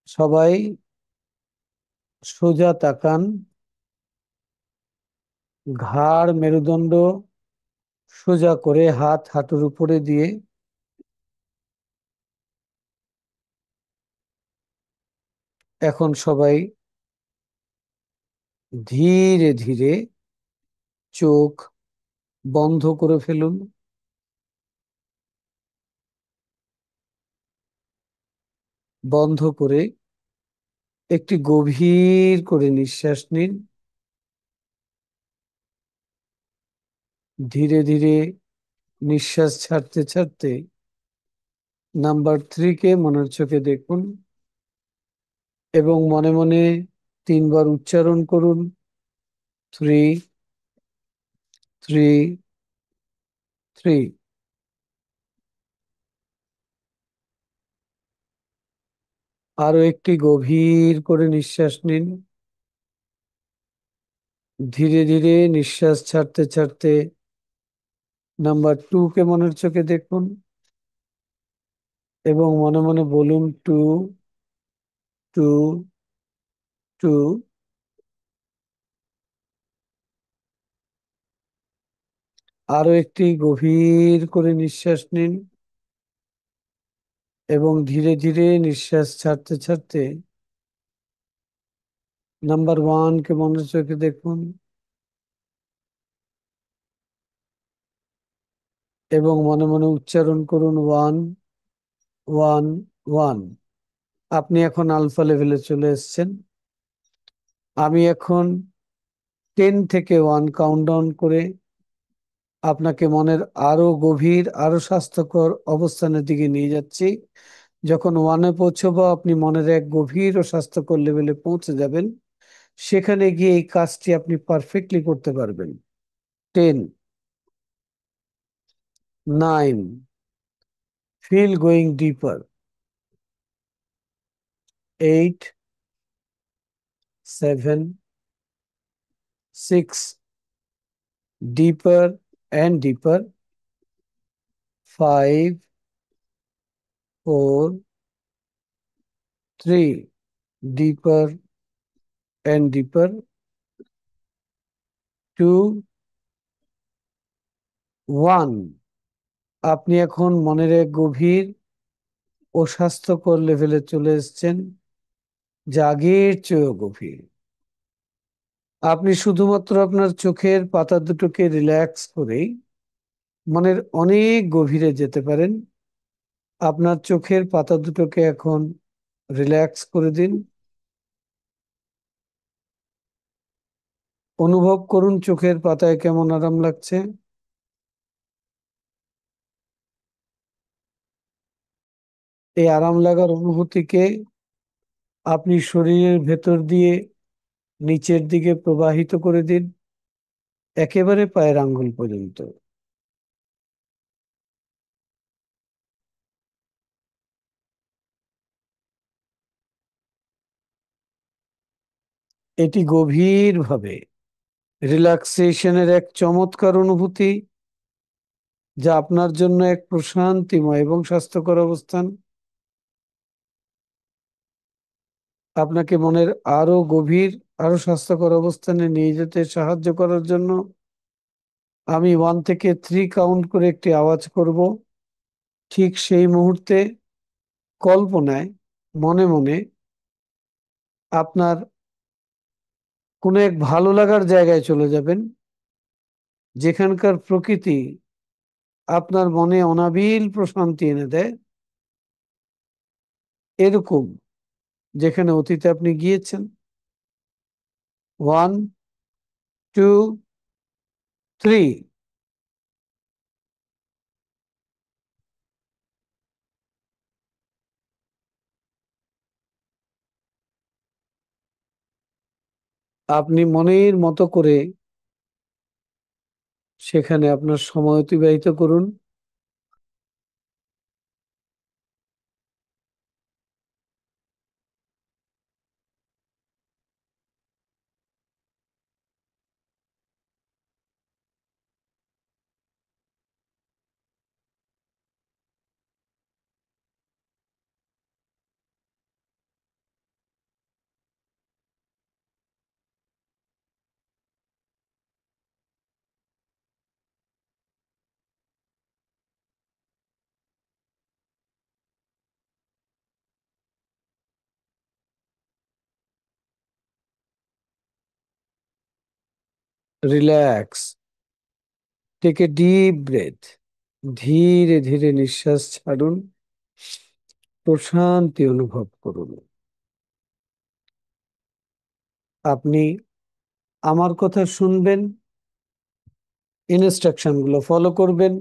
সবাই সোজা তাকান, ঘাড় মেরুদণ্ড সোজা করে হাত হাঁটুর উপরে দিয়ে এখন সবাই ধীরে ধীরে চোখ বন্ধ করে ফেলুন। বন্ধ করে একটি গভীর করে নিঃশ্বাস নিন। ধীরে ধীরে নিঃশ্বাস ছাড়তে ছাড়তে নাম্বার 3 কে মনের চোখে দেখুন এবং মনে মনে 3 বার উচ্চারণ করুন, 3, 3, 3। আরো একটি গভীর করে নিঃশ্বাস নিন। ধীরে ধীরে নিঃশ্বাস ছাড়তে ছাড়তে নাম্বার 2 কে মনের চোখে দেখুন এবং মনে মনে বলুন, 2, 2, 2। আরো একটি গভীর করে নিঃশ্বাস নিন এবং ধীরে ধীরে নিঃশ্বাস ছাড়তে ছাড়তে নাম্বার 1 কে মনের চোখে দেখুন এবং মনে মনে উচ্চারণ করুন, 1, 1, 1। আপনি এখন আলফা লেভেলে চলে এসেছেন। আমি এখন 10 থেকে 1 কাউন্টডাউন করে আপনাকে মনের আরো গভীর, আরো স্বাস্থ্যকর অবস্থানের দিকে নিয়ে যাচ্ছি। যখন 1-এ পৌঁছবো, আপনি মনের এক গভীর ও স্বাস্থ্যকর লেভেলে পৌঁছে যাবেন। সেখানে গিয়ে এই কাজটি আপনি পারফেক্টলি করতে পারবেন। 10, 9, feel going deeper, 8, 7, 6, deeper and deeper, 5, 4, 3, deeper and deeper, 2, 1। আপনি এখন মনের এক গভীর ও স্বাস্থ্যকর লেভেলে চলে এসেছেন, যা আগের চেয়েও গভীর। আপনি শুধুমাত্র আপনার চোখের পাতা দুটোকে রিল্যাক্স করেই মনের অনেক গভীরে যেতে পারেন। আপনার চোখের পাতা দুটোকে এখন রিল্যাক্স করে দিন। অনুভব করুন চোখের পাতায় কেমন আরাম লাগছে। এই আরাম লাগার অনুভূতিকে আপনি শরীরের ভেতর দিয়ে নিচের দিকে প্রবাহিত করে দিন, একেবারে পায়ের আঙ্গুল পর্যন্ত। এটি গভীরভাবে রিল্যাক্সেশনের এক চমৎকার অনুভূতি, যা আপনার জন্য এক প্রশান্তিময় এবং স্বাস্থ্যকর অবস্থান। আপনাকে মনের আরো গভীর, আরো স্বাস্থ্যকর অবস্থানে নিয়ে যেতে সাহায্য করার জন্য আমি 1 থেকে 3 কাউন্ট করে একটি আওয়াজ করব। ঠিক সেই মুহূর্তে কল্পনায়, মনে মনে আপনার কোনো এক ভালো লাগার জায়গায় চলে যাবেন, যেখানকার প্রকৃতি আপনার মনে অনাবিল প্রশান্তি এনে দেয়, এরকম যেখানে অতীতে আপনি গিয়েছেন। 1, 2, 3। আপনি মনের মতো করে সেখানে আপনার সময় অতিবাহিত করুন। Relax. Take a deep breath. ধীরে ধীরে নিঃশ্বাস ছাড়ুন, প্রশান্তি অনুভব করুন। আপনি আমার কথা শুনবেন, ইনস্ট্রাকশন গুলো ফলো করবেন,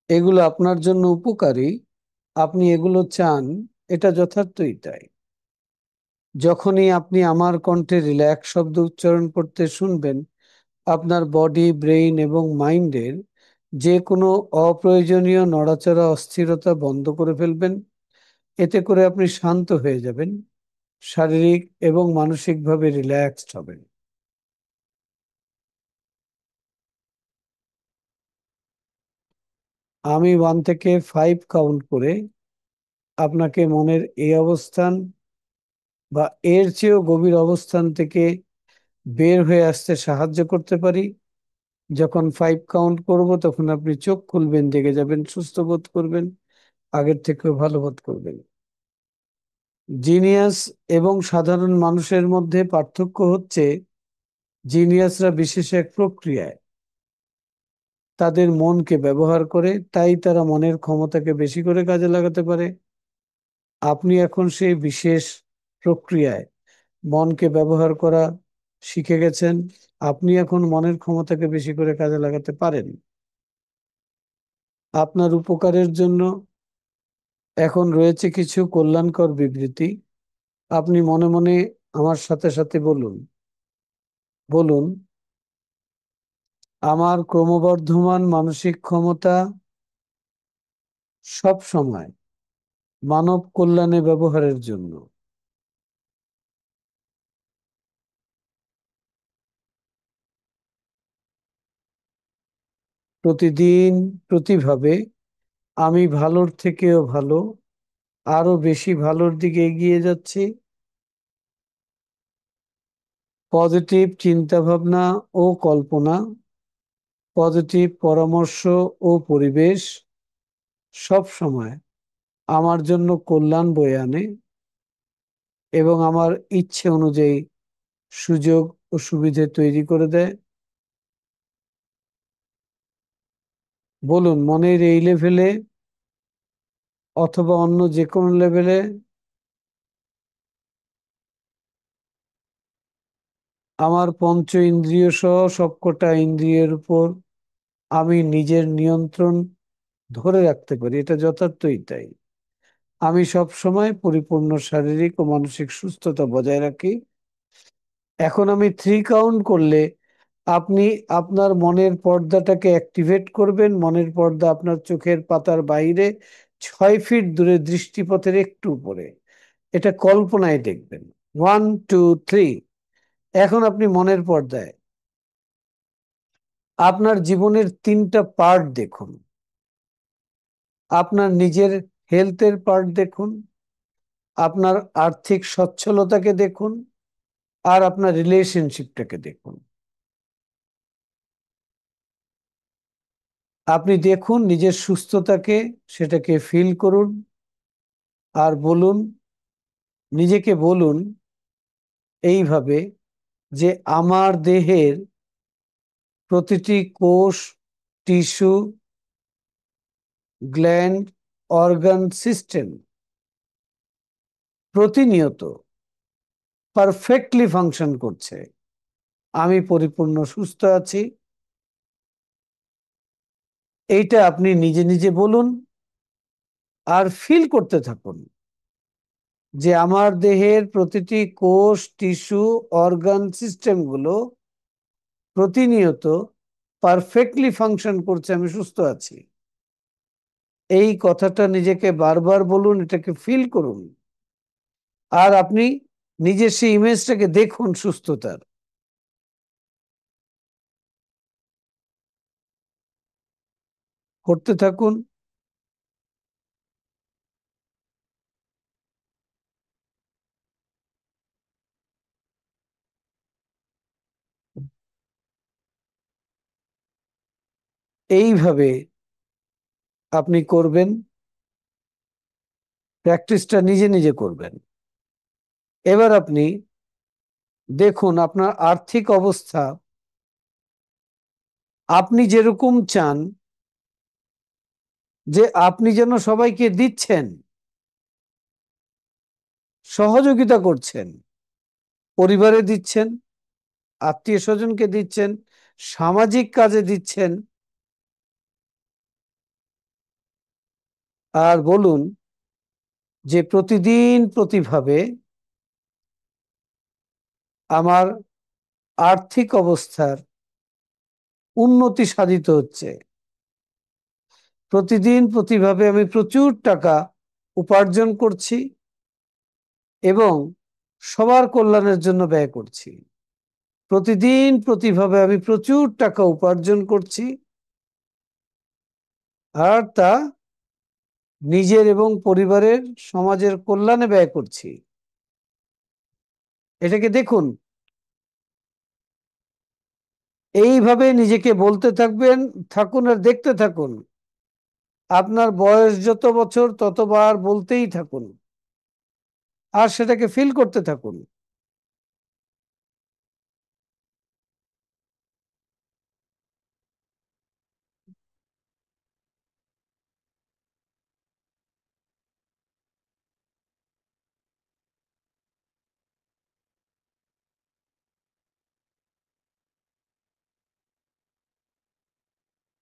এগুলো আপনার জন্য উপকারী, আপনি এগুলো চান, এটা যথার্থই তাই। যখনই আপনি আমার কণ্ঠে রিল্যাক্স শব্দ উচ্চারণ করতে শুনবেন, আপনার বডি, ব্রেইন এবং মাইন্ডের যে কোনো অপ্রয়োজনীয় নড়াচড়া, অস্থিরতা বন্ধ করে ফেলবেন। এতে করে আপনি শান্ত হয়ে যাবেন, শারীরিক এবং মানসিকভাবে রিল্যাক্সড হবেন। আমি 1 থেকে 5 কাউন্ট করে আপনাকে মনের এই অবস্থান বা এর চেয়েও গভীর অবস্থান থেকে বের হয়ে আসতে সাহায্য করতে পারি। যখন 5 কাউন্ট করব তখন আপনি চোখ খুলবেন, জেগে যাবেন, সুস্থ বোধ করবেন, আগের থেকেও ভালো বোধ করবেন। জিনিয়াস এবং সাধারণ মানুষের মধ্যে পার্থক্য হচ্ছে, জিনিয়াসরা বিশেষ এক প্রক্রিয়ায় তাদের মনকে ব্যবহার করে, তাই তারা মনের ক্ষমতাকে বেশি করে কাজে লাগাতে পারে। আপনি এখন সেই বিশেষ প্রক্রিয়ায় মনকে ব্যবহার করা শিখে গেছেন। আপনি এখন মনের ক্ষমতাকে বেশি করে কাজে লাগাতে পারেন। আপনার উপকারের জন্য এখন রয়েছে কিছু কল্যাণকর বিবৃতি। আপনি মনে মনে আমার সাথে সাথে বলুন। বলুন, আমার ক্রমবর্ধমান মানসিক ক্ষমতা সব সময় মানব কল্যাণে ব্যবহারের জন্য। প্রতিদিন, প্রতিভাবে আমি ভালোর থেকেও ভালো, আরো বেশি ভালোর দিকে এগিয়ে যাচ্ছি। পজিটিভ চিন্তাভাবনা ও কল্পনা, পজিটিভ পরামর্শ ও পরিবেশ সব সময় আমার জন্য কল্যাণ বয়ে আনে এবং আমার ইচ্ছে অনুযায়ী সুযোগ ও সুবিধে তৈরি করে দেয়। বলুন, মনের এই লেভেলে অথবা অন্য যে কোনো লেভেলে আমার পঞ্চ ইন্দ্রিয় সহ সবকটা ইন্দ্রিয়ের উপর আমি নিজের নিয়ন্ত্রণ ধরে রাখতে পারি, এটা যথার্থই তাই। আমি সব সময় পরিপূর্ণ শারীরিক ও মানসিক সুস্থতা বজায় রাখি। এখন আমি 3 কাউন্ট করলে আপনি আপনার মনের পর্দাটাকে অ্যাক্টিভেট করবেন। মনের পর্দা আপনার চোখের পাতার বাইরে 6 ফিট দূরে, দৃষ্টিপথের একটু উপরে। এটা কল্পনায় দেখবেন। 1, 2, 3। এখন আপনি মনের পর্দায় আপনার জীবনের 3টা পার্ট দেখুন। আপনার নিজের হেলথের পার্ট দেখুন, আপনার আর্থিক সচ্ছলতাকে দেখুন, আর আপনার রিলেশনশিপটাকে দেখুন। আপনি দেখুন নিজের সুস্থতাকে, সেটাকে ফিল করুন। আর বলুন, নিজেকে বলুন এইভাবে যে আমার দেহের প্রতিটি কোষ, টিস্যু, গ্ল্যান্ড, অর্গান সিস্টেম প্রতিনিয়ত পারফেক্টলি ফাংশন করছে। আমি পরিপূর্ণ সুস্থ আছি। এইটা আপনি নিজে নিজে বলুন আর ফিল করতে থাকুন যে আমার দেহের প্রতিটি কোষ, টিস্যু, অর্গান সিস্টেমগুলো প্রতিনিয়ত পারফেক্টলি ফাংশন করছে, আমি সুস্থ আছি। এই কথাটা নিজেকে বারবার বলুন, এটাকে ফিল করুন। আর আপনি নিজের সেই ইমেজটাকে দেখুন সুস্থতার। করতে থাকুন। এইভাবে আপনি করবেন, প্র্যাকটিসটা নিজে নিজে করবেন। এবার আপনি দেখুন আপনার আর্থিক অবস্থা আপনি যেরকম চান যে আপনি যেন সবাইকে দিচ্ছেন, সহযোগিতা করছেন, পরিবারে দিচ্ছেন, আত্মীয় স্বজনকে দিচ্ছেন, সামাজিক কাজে দিচ্ছেন, আর বলুন যে প্রতিদিন প্রতিভাবে আমার আর্থিক অবস্থার উন্নতি সাধিত হচ্ছে, প্রতিদিন প্রতিভাবে আমি প্রচুর টাকা উপার্জন করছি এবং সবার কল্যাণের জন্য ব্যয় করছি। প্রতিদিন প্রতিভাবে আমি প্রচুর টাকা উপার্জন করছি আর তা নিজের এবং পরিবারের, সমাজের কল্যাণে ব্যয় করছি। এটাকে দেখুন, এইভাবে নিজেকে বলতে থাকুন আর দেখতে থাকুন। আপনার বয়স যত বছর ততবার বলতেই থাকুন আর সেটাকে ফিল করতে থাকুন।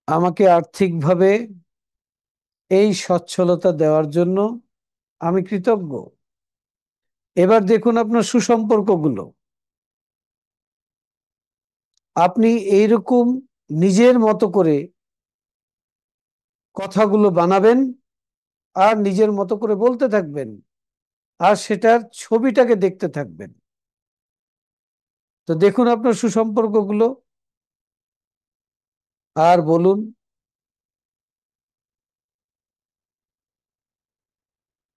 আমাকে আর্থিকভাবে এই সচ্ছলতা দেওয়ার জন্য আমি কৃতজ্ঞ। এবার দেখুন আপনার সুসম্পর্কগুলো। আপনি এইরকম নিজের মতো করে কথাগুলো বানাবেন আর নিজের মতো করে বলতে থাকবেন আর সেটার ছবিটাকে দেখতে থাকবেন। তো দেখুন আপনার সুসম্পর্কগুলো আর বলুন,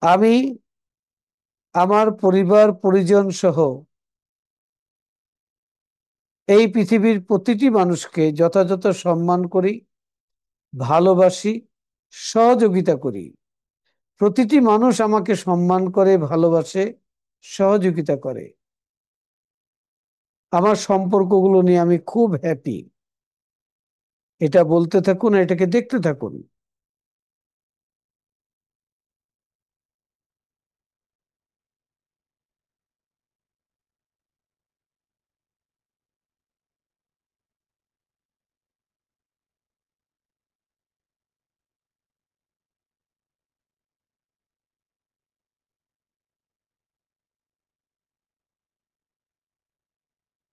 আমি আমার পরিবার পরিজন সহ এই পৃথিবীর প্রতিটি মানুষকে যথাযথ সম্মান করি, ভালোবাসি, সহযোগিতা করি। প্রতিটি মানুষ আমাকে সম্মান করে, ভালোবাসে, সহযোগিতা করে। আমার সম্পর্কগুলো নিয়ে আমি খুব হ্যাপি। এটা বলতে থাকুন, এটাকে দেখতে থাকুন।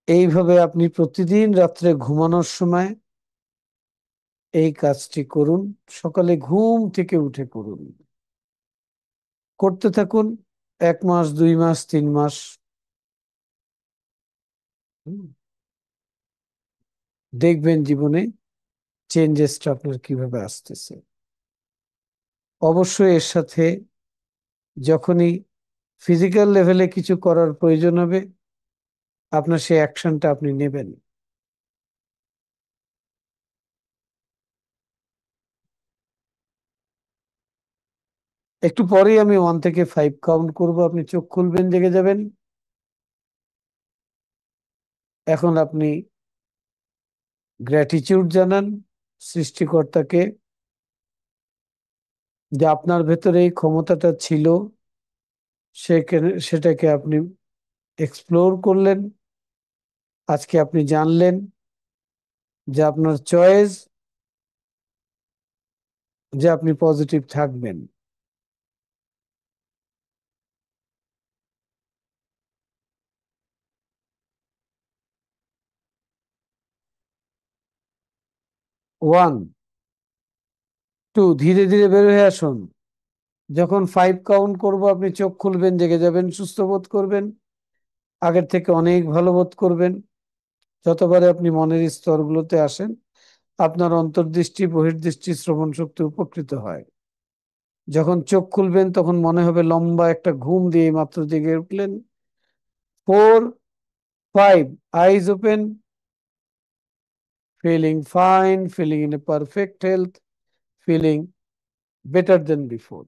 এইভাবে আপনি প্রতিদিন রাত্রে ঘুমানোর সময় এই কাজটি করুন। সকালে ঘুম থেকে উঠে করুন, করতে থাকুন 1 মাস, 2 মাস, 3 মাস। দেখবেন জীবনে চেঞ্জেসটা আপনার কিভাবে আসতেছে। অবশ্যই এর সাথে যখনই ফিজিক্যাল লেভেলে কিছু করার প্রয়োজন হবে, আপনার সেই অ্যাকশনটা আপনি নেবেন। একটু পরেই আমি 1 থেকে 5 কাউন্ট করব, আপনি চোখ খুলবেন, জেগে যাবেন। এখন আপনি গ্র্যাটিটিউড জানান সৃষ্টিকর্তাকে যে আপনার ভেতরে এই ক্ষমতাটা ছিল, সেটাকে আপনি এক্সপ্লোর করলেন। আজকে আপনি জানলেন যে আপনার চয়েস, যে আপনি পজিটিভ থাকবেন। 1, 2, ধীরে ধীরে বের হয়ে আসুন। যখন 5 কাউন্ট করব আপনি চোখ খুলবেন, জেগে যাবেন, সুস্থ বোধ করবেন, আগের থেকে অনেক ভালো বোধ করবেন। যতবারে আপনি মনের স্তরগুলোতে আসেন, আপনার অন্তর্দৃষ্টি, বহির্দৃষ্টি, শ্রবণ শক্তি উপকৃত হয়। যখন চোখ খুলবেন তখন মনে হবে লম্বা একটা ঘুম দিয়ে মাত্র জেগে উঠলেন। 4, 5, eyes open, feeling fine, feeling in a perfect health, feeling better than before.